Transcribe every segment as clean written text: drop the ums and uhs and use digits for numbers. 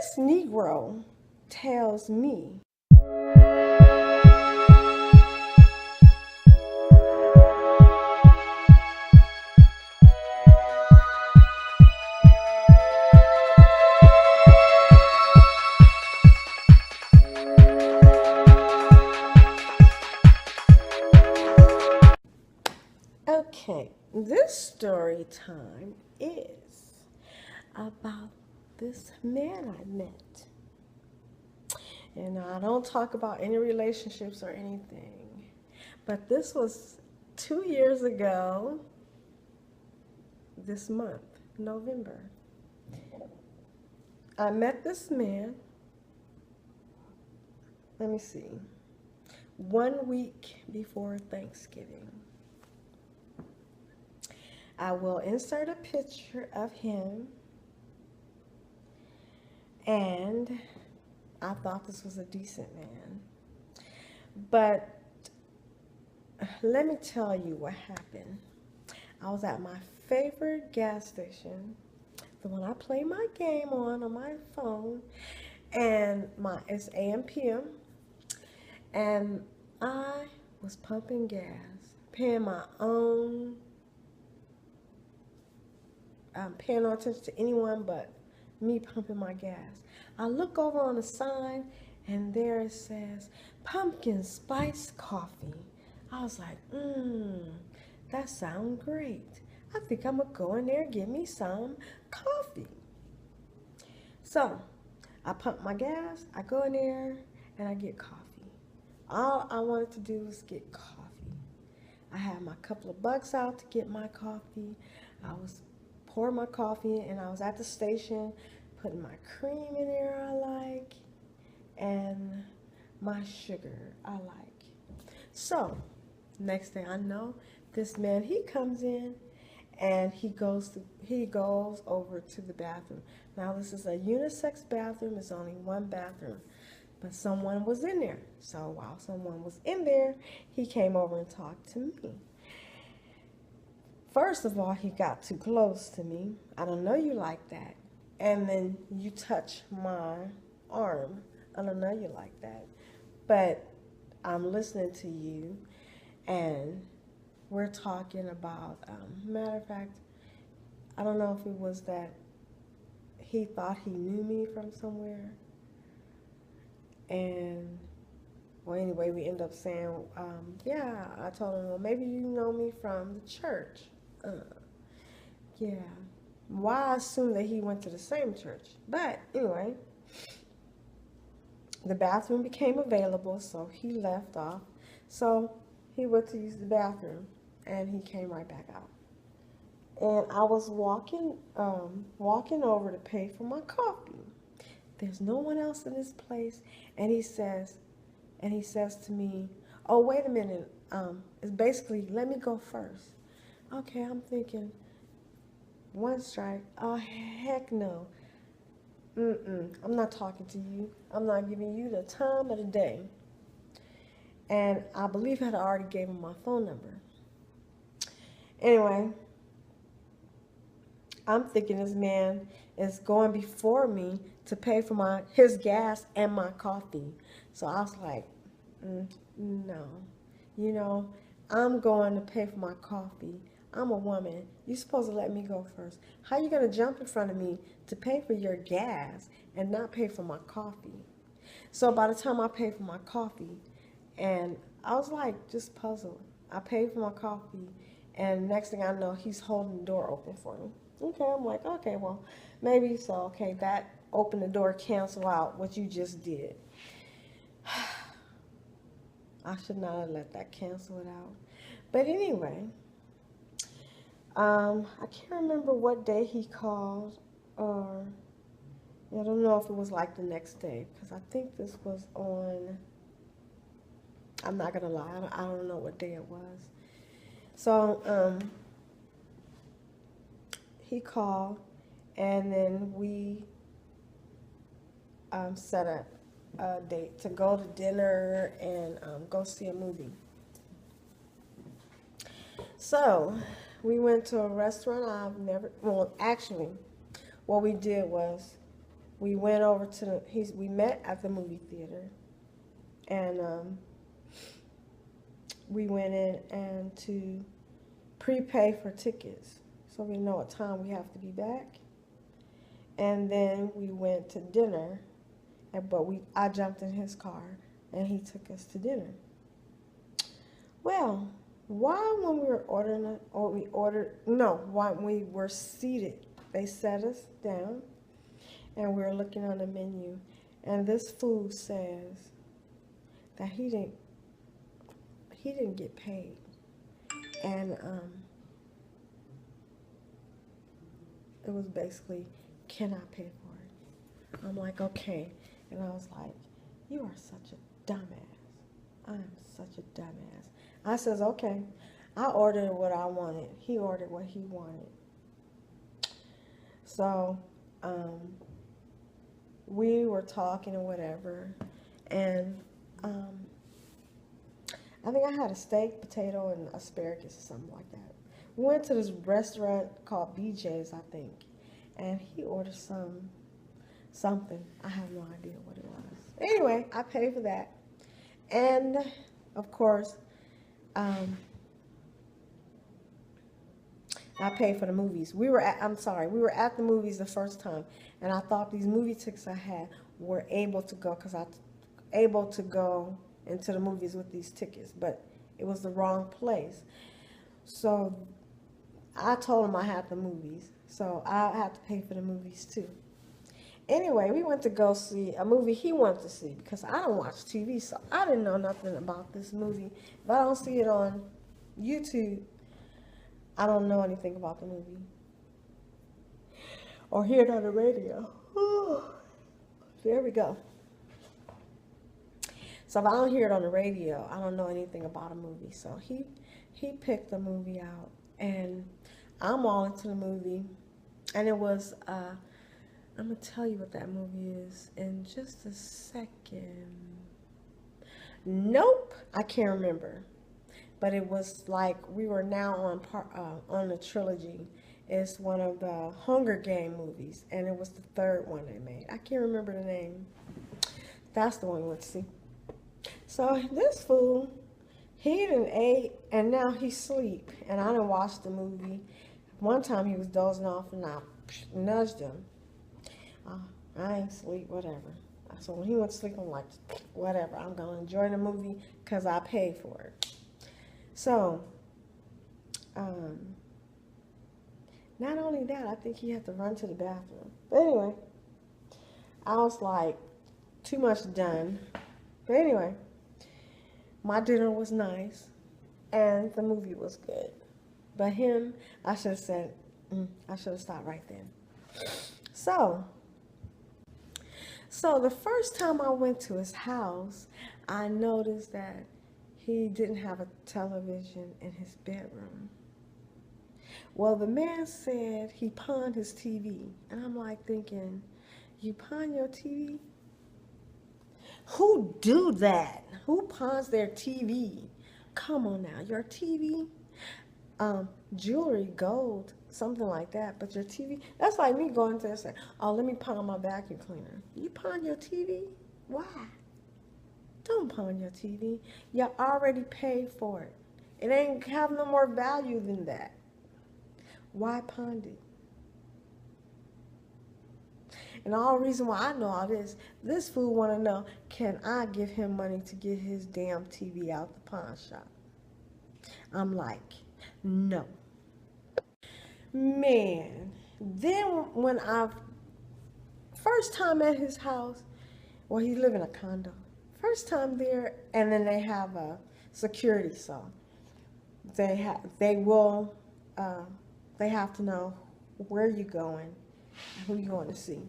This Negro tells me, okay, this story time is about this man I met. And I don't talk about any relationships or anything, but this was 2 years ago this month, November. I met this man, let me see, 1 week before Thanksgiving. I will insert a picture of him, and I thought this was a decent man. But let me tell you what happened. I was at my favorite gas station, the one I play my game on my phone, and it's AM PM, and I was pumping gas, paying my own. I'm paying no attention to anyone but me pumping my gas. I look over on the sign, and there it says pumpkin spice coffee. I was like, that sounds great. I think I'm gonna go in there and get me some coffee. So I pump my gas, I go in there, and I get coffee. All I wanted to do was get coffee. I had my couple of bucks out to get my coffee. I was pouring my coffee, and I was at the station putting my cream in there I like, and my sugar I like. So next thing I know, this man, he comes in, and he goes over to the bathroom. Now this is a unisex bathroom. It's only one bathroom, but someone was in there. So while someone was in there, he came over and talked to me. First of all, he got too close to me. I don't know you like that. And then you touch my arm. I don't know you like that. But I'm listening to you, and we're talking about, matter of fact, I don't know if it was that he thought he knew me from somewhere. And, well, anyway, we end up saying, yeah, I told him, well, maybe you know me from the church. Yeah. Why I assume that he went to the same church. But anyway, the bathroom became available, so he left off. So he went to use the bathroom, and he came right back out. And I was walking over to pay for my coffee. There's no one else in this place, and he says to me, "Oh, wait a minute. It's basically, let me go first." Okay, I'm thinking, one strike. Oh, heck no. I'm not talking to you. I'm not giving you the time of the day. And I believe I had already gave him my phone number. Anyway, I'm thinking this man is going before me to pay for his gas and my coffee. So I was like, no. I'm going to pay for my coffee. I'm a woman. You're supposed to let me go first. How are you going to jump in front of me to pay for your gas and not pay for my coffee? So by the time I paid for my coffee, and I was like just puzzled. I paid for my coffee, and next thing I know, he's holding the door open for me. Okay, I'm like, okay, well, maybe so. Okay, that open the door, cancel out what you just did. I should not have let that cancel it out. But anyway, I can't remember what day he called, or I don't know if it was like the next day, because I think this was on, I'm not going to lie, I don't know what day it was. So he called, and then we set up a date to go to dinner and go see a movie. So we went to a restaurant I've never, well, actually, what we did was we went over to we met at the movie theater, and we went in and to prepay for tickets so we know what time we have to be back. And then we went to dinner, but I jumped in his car and he took us to dinner. Well, while when we were ordering, while we were seated, they set us down and we were looking on the menu, and this fool says that he didn't get paid, and it was basically, can I pay for it? I'm like, okay, and I was like, you are such a dumbass. I am such a dumbass. I says, okay. I ordered what I wanted. He ordered what he wanted. So, we were talking or whatever, and I think I had a steak, potato, and asparagus or something like that. We went to this restaurant called BJ's, I think, and he ordered something. I have no idea what it was. Anyway, I paid for that, and of course, I paid for the movies. We were at the movies the first time, and I thought these movie tickets I had were able to go, because I able to go into the movies with these tickets, but it was the wrong place. So I told him I had the movies, so I had to pay for the movies too. Anyway, we went to go see a movie he wanted to see, because I don't watch TV, so I didn't know nothing about this movie. If I don't see it on YouTube, I don't know anything about the movie or hear it on the radio. There we go. So if I don't hear it on the radio, I don't know anything about a movie. So he picked the movie out, and I'm all into the movie, and it was I'm gonna tell you what that movie is in just a second. Nope, I can't remember. But it was like we were now on the trilogy. It's one of the Hunger Game movies, and it was the third one they made. I can't remember the name. That's the one we went to see. So this fool, he done ate, and now he's asleep. And I done watched the movie. One time he was dozing off, and I nudged him. I ain't sleep, whatever. So when he went to sleep, I'm like, whatever. I'm going to enjoy the movie because I paid for it. So, not only that, I think he had to run to the bathroom. But anyway, I was like, too much done. But anyway, my dinner was nice, and the movie was good. But him, I should have said, I should have stopped right then. So the first time I went to his house, I noticed that he didn't have a television in his bedroom. Well, the man said he pawned his TV. And I'm like thinking, you pawn your TV? Who do that? Who pawns their TV? Come on now, your TV? Jewelry, gold, something like that. But your TV, that's like me going to say, oh, let me pawn my vacuum cleaner. You pawn your TV? Why? Don't pawn your TV. You already paid for it. It ain't have no more value than that. Why pawn it? And the whole reason why I know all this fool want to know, can I give him money to get his damn TV out the pawn shop? I'm like, no. Man, then when first time at his house, well, he live in a condo. First time there, and then they have a security, so they have to know where you going, who you going to see,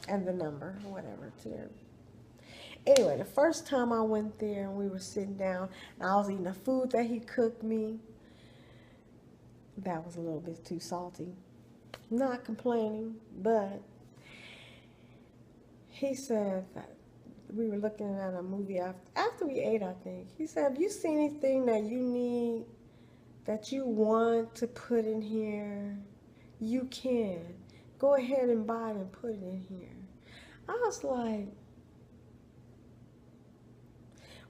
and the number, whatever, to their. Anyway, the first time I went there and we were sitting down, and I was eating the food that he cooked me. That was a little bit too salty. Not complaining, but he said that we were looking at a movie after we ate, I think. He said, have you seen anything that you need, that you want to put in here? You can. Go ahead and buy it and put it in here. I was like,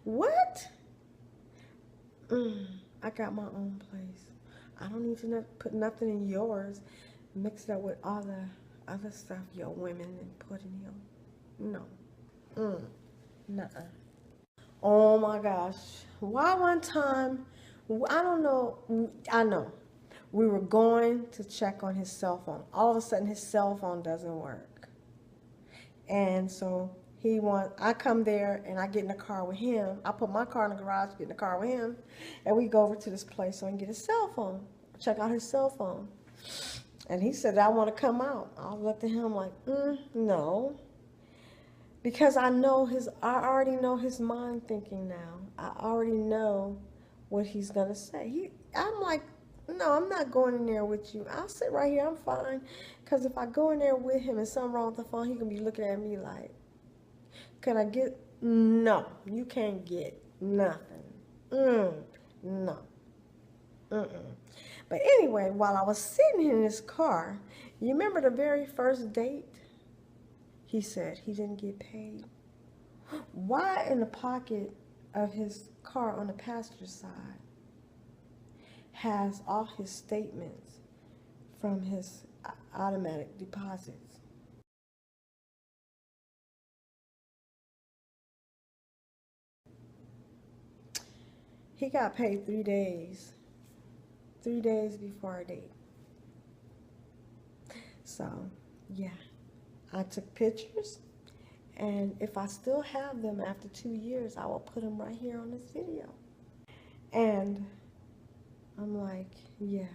what? I got my own place. I don't need to put nothing in yours, mix it up with all the other stuff your women and put in here. No. Nuh-uh. Oh my gosh. Why one time, I don't know, I know. We were going to check on his cell phone. All of a sudden his cell phone doesn't work. And so I come there and I get in the car with him. I put my car in the garage, get in the car with him, and we go over to this place so I can get his cell phone, check out his cell phone. And he said, I want to come out. I looked at him like, no. Because I already know his mind thinking now. I already know what he's going to say. I'm like, no, I'm not going in there with you. I'll sit right here. I'm fine. Because if I go in there with him and something wrong with the phone, he can be looking at me like, can I get? No, you can't get nothing. No. But anyway, while I was sitting in his car, you remember the very first date? He said he didn't get paid. Why in the pocket of his car on the passenger side has all his statements from his automatic deposits? He got paid 3 days. 3 days before our date. So, yeah. I took pictures, and if I still have them after 2 years, I will put them right here on this video. And I'm like, yeah.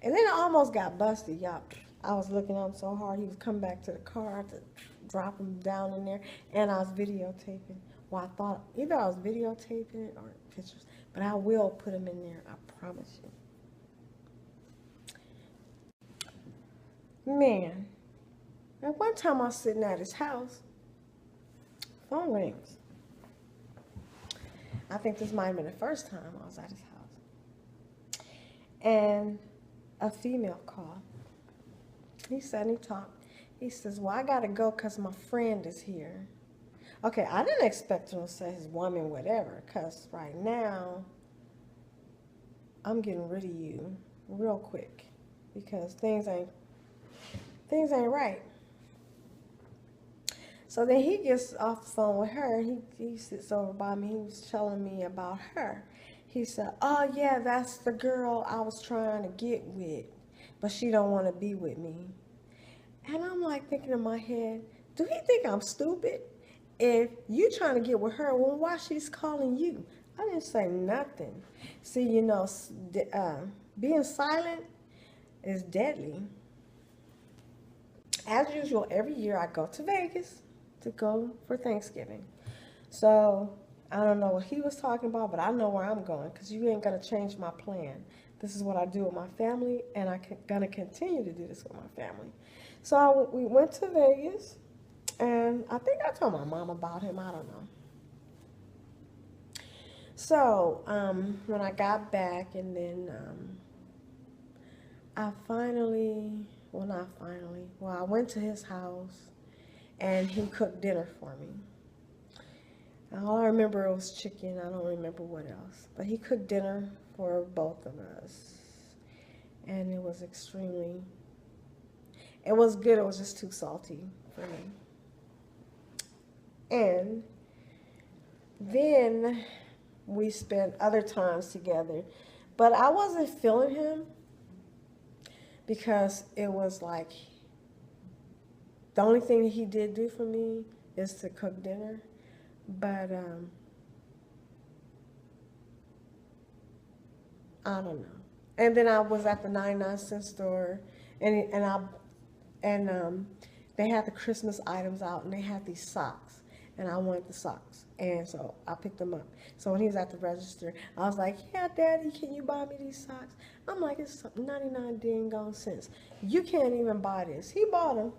And then I almost got busted, y'all. I was looking at him so hard, he was coming back to the car to drop him down in there, and I was videotaping. Well, I thought either I was videotaping it or pictures, but I will put them in there, I promise you. Man. At one time I was sitting at his house, phone rings. I think this might have been the first time I was at his house. And a female called. He said, and he talked. He says, well, I got to go because my friend is here. Okay, I didn't expect him to say his woman, whatever, because right now I'm getting rid of you real quick because things ain't right. So then he gets off the phone with her. He sits over by me. He was telling me about her. He said, oh, yeah, that's the girl I was trying to get with, but she don't want to be with me. And I'm like thinking in my head, do he think I'm stupid? If you trying to get with her, well, why she's calling you? I didn't say nothing. See, you know, being silent is deadly. As usual, every year I go to Vegas to go for Thanksgiving. So I don't know what he was talking about, but I know where I'm going because you ain't going to change my plan. This is what I do with my family, and I'm going to continue to do this with my family. So we went to Vegas, and I think I told my mom about him. I don't know. So when I got back, and then I went to his house, and he cooked dinner for me. All I remember was chicken. I don't remember what else. But he cooked dinner for both of us. And it was it was good. It was just too salty for me. And then we spent other times together. But I wasn't feeling him because it was like the only thing he did do for me is to cook dinner. But I don't know. And then I was at the 99-cent store, and they had the Christmas items out, and they had these socks, and I wanted the socks, and so I picked them up. So when he was at the register, I was like, yeah, Daddy, can you buy me these socks? I'm like, it's 99 dang gone cents. You can't even buy this. He bought them.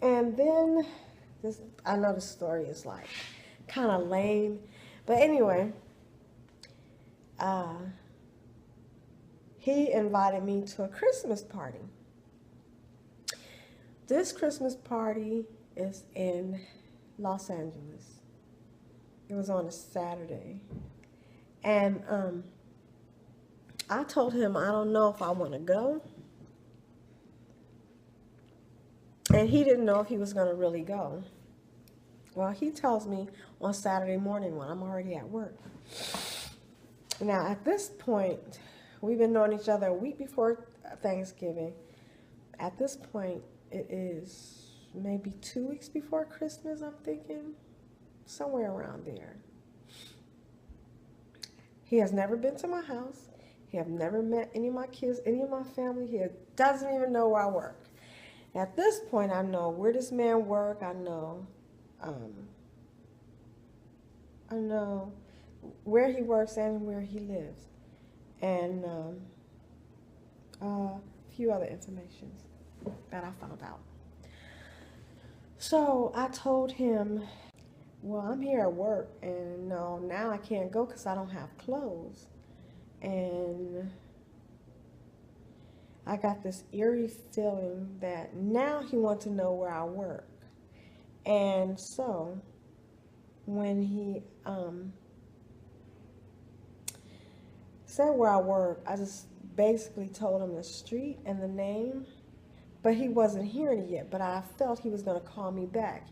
And then, I know the story is like kind of lame, but anyway, he invited me to a Christmas party. This Christmas party is in Los Angeles. It was on a Saturday. And I told him I don't know if I want to go. And he didn't know if he was going to really go. Well, he tells me on Saturday morning when I'm already at work. Now, at this point, we've been knowing each other a week before Thanksgiving. At this point, it is maybe 2 weeks before Christmas, I'm thinking. Somewhere around there. He has never been to my house. He has never met any of my kids, any of my family. He doesn't even know where I work. At this point, I know where this man works. I know where he works and where he lives, and a few other information that I found out. So I told him, well, I'm here at work, and no, now I can't go because I don't have clothes. And I got this eerie feeling that now he wants to know where I work. And so when he said where I work, I just basically told him the street and the name, but he wasn't hearing it yet. But I felt he was going to call me back.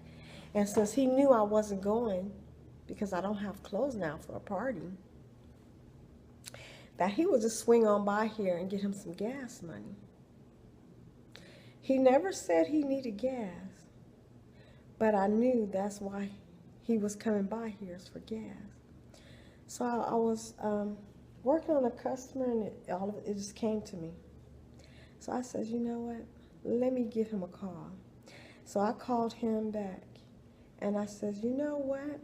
And since he knew I wasn't going, because I don't have clothes now for a party, that he would just swing on by here and get him some gas money. He never said he needed gas, but I knew that's why he was coming by here, is for gas. So I was working on a customer, and all of it just came to me. So I said, you know what? Let me give him a call. So I called him back, and I said, you know what?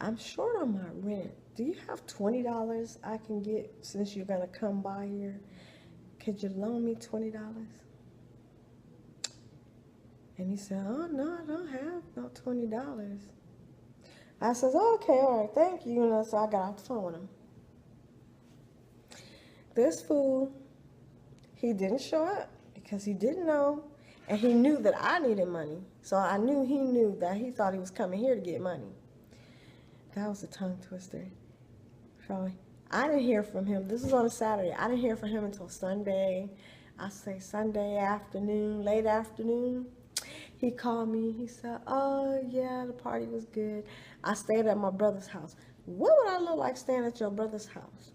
I'm short on my rent. Do you have $20 I can get since you're going to come by here? Could you loan me $20? And he said, oh, no, I don't have no $20. I said, oh, okay, all right, thank you. And so I got off the phone with him. This fool, he didn't show up because he didn't know, and he knew that I needed money. So I knew he knew that he thought he was coming here to get money. That was a tongue twister. So I didn't hear from him. This was on a Saturday. I didn't hear from him until Sunday. I say Sunday afternoon, late afternoon. He called me. He said, oh, yeah, the party was good. I stayed at my brother's house. What would I look like staying at your brother's house?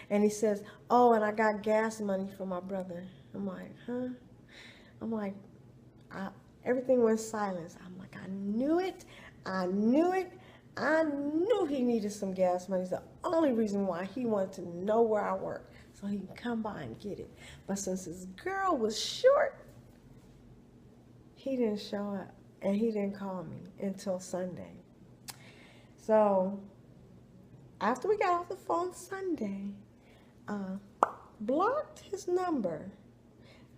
And he says, oh, and I got gas money for my brother. I'm like, huh? I'm like, everything went silent. I'm like, I knew it. I knew it. I knew he needed some gas money. It's the only reason why he wanted to know where I work, so he can come by and get it. But since his girl was short, he didn't show up, and he didn't call me until Sunday. So after we got off the phone Sunday, blocked his number.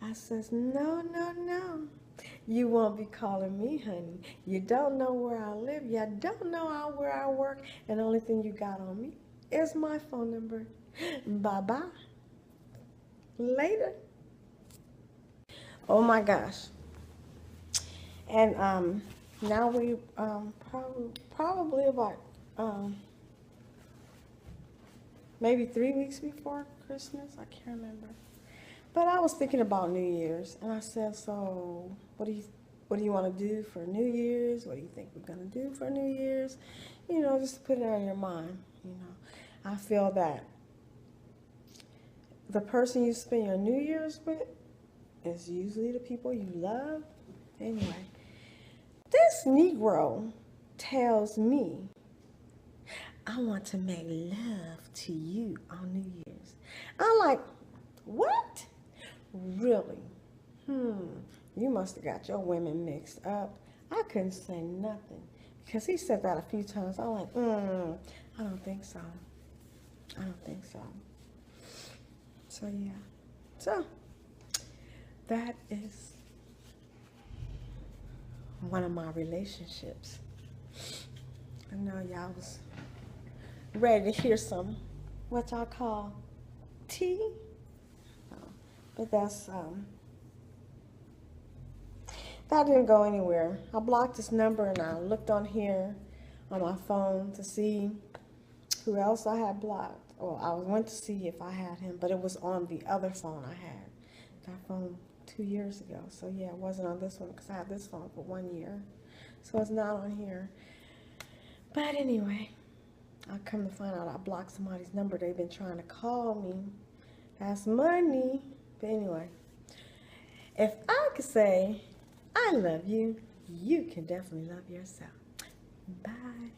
I says, no, no, no. You won't be calling me, honey. You don't know where I live. You don't know where I work. And the only thing you got on me is my phone number. Bye-bye. Later. Oh, my gosh. And now we probably about maybe 3 weeks before Christmas. I can't remember. But I was thinking about New Year's, and I said, so what do you want to do for New Year's? What do you think we're going to do for New Year's? You know, just to put it on your mind, you know. I feel that the person you spend your New Year's with is usually the people you love. Anyway, this Negro tells me, I want to make love to you on New Year's. I'm like, what? Really? You must have got your women mixed up. I couldn't say nothing because he said that a few times. I'm like, I don't think so. I don't think so. So, yeah. So, that is one of my relationships. I know y'all was ready to hear some, what y'all call tea. But that's That didn't go anywhere. I blocked his number and I looked on here on my phone to see who else I had blocked. Well, I went to see if I had him, but it was on the other phone I had. That phone 2 years ago. So yeah, it wasn't on this one because I had this phone for 1 year. So it's not on here. But anyway, I come to find out I blocked somebody's number. They've been trying to call me. That's money. But anyway, if I could say I love you, you can definitely love yourself. Bye.